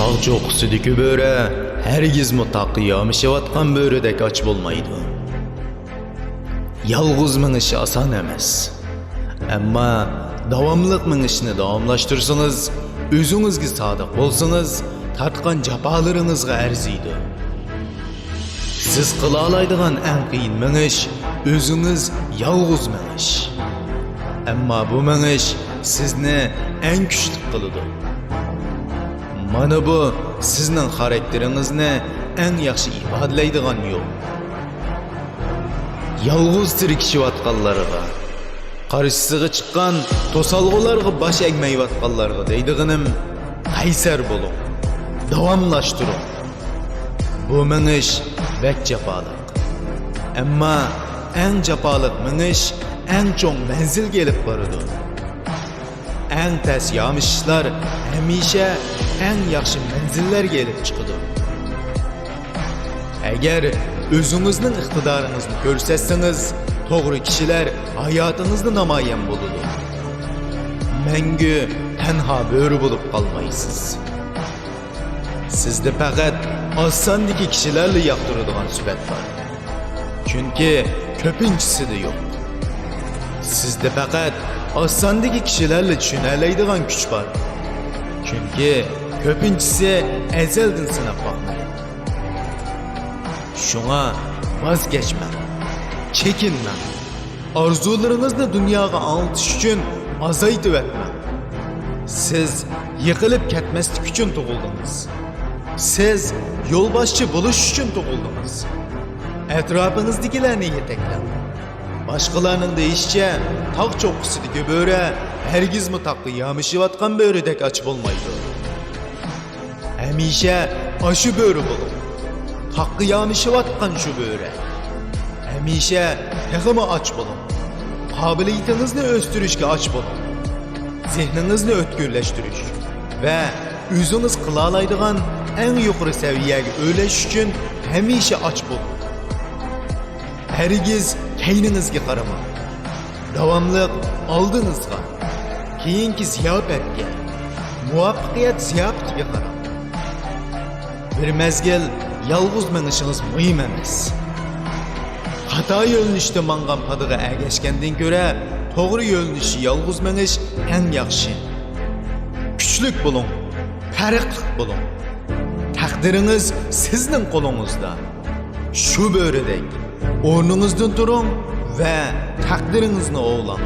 Tağ çoqusudaki böre hergiz mutlaq yamışıvatqan böredek aç bolmaydı. Yalğız miniş asan emas. Amma davamlıq minişni davamlaştırsanız, özünüzge sadık bolsanız, tartqan japalarınızga arziydi. Siz qıla alaydigan en qiyin miniş, özünüz yalğız miniş. Amma bu miniş sizni en küçlük qılıdı. Mana bu sizning xarakterinizni eng yaxshi ifodalaydigan yo'l. Yalğız tirikishiyotganlarga, qarshisiga chiqqan to'salg'ularga bosh egmayotganlarga deydiganim, qaysar bo'ling, davomlashtiring. Bu minish bek jafoliq. Ammo eng jafoliq minish eng cho'ng manzilga elib boradi. Eng tez yamishlar hamisha eng yaxshi manzillarga elib chiqadi. Agar o'zingizning iqtidoringizni ko'rsatsangiz, to'g'ri kishilar hayotingizni namoyon bo'ladi. Mangu tanho bo'ri bo'lib qolmaysiz. Sizda faqat osondagi kishilarni yoqtiradigan sifat bor. Chunki ko'pinchisida yo'q. Sizda faqat osondagi kishilarni tushunalaydigan kuch bor. Chunki ko'pinchisi azaldan sinab boqmaydi. Shunga vaz kechmang, chekinmang. Orzularingizni dunyoga anglatish uchun azaytib etmang. Siz yiqilib ketmaslik uchun tug'ildingiz. Siz yo'lboshchi bo'lish uchun tug'ildingiz. Atrofingizdagilarni yetaklang. Başqalarının deyişçe, tağ çoqqusidagi böre hergiz mutlaqı yamışıyotgan böredek aç bolmaydı. Hamisha aşı böre bo'lib, taqqı yamışıyotgan şu böre. Hamisha texmi aç bo'lib, qobiliyatingizni o'stirishga aç bo'lib, zehningizni o'tkirlashtirish va o'zingiz qila oladigan eng yuqori saviyaga o'rlash uchun hamisha aç bo'lib. Hergiz keyningizga qaramang. Davomli oldingizga, keyingi ziyofatga, muvaffaqiyat ziyofatiga qarang. Bir mezgil yolg'iz minishingiz muhim emas. Xato yo'nalishda mangan padiga ergashgandan ko'ra, to'g'ri yo'nalishda yolg'iz minish eng yaxshi. Kuchlik bo'ling, tariqlik bo'ling. Taqdiringiz sizning qo'lingizda. Shu bo'ridek o'rningizdan turing va taqdiringizni ovlang.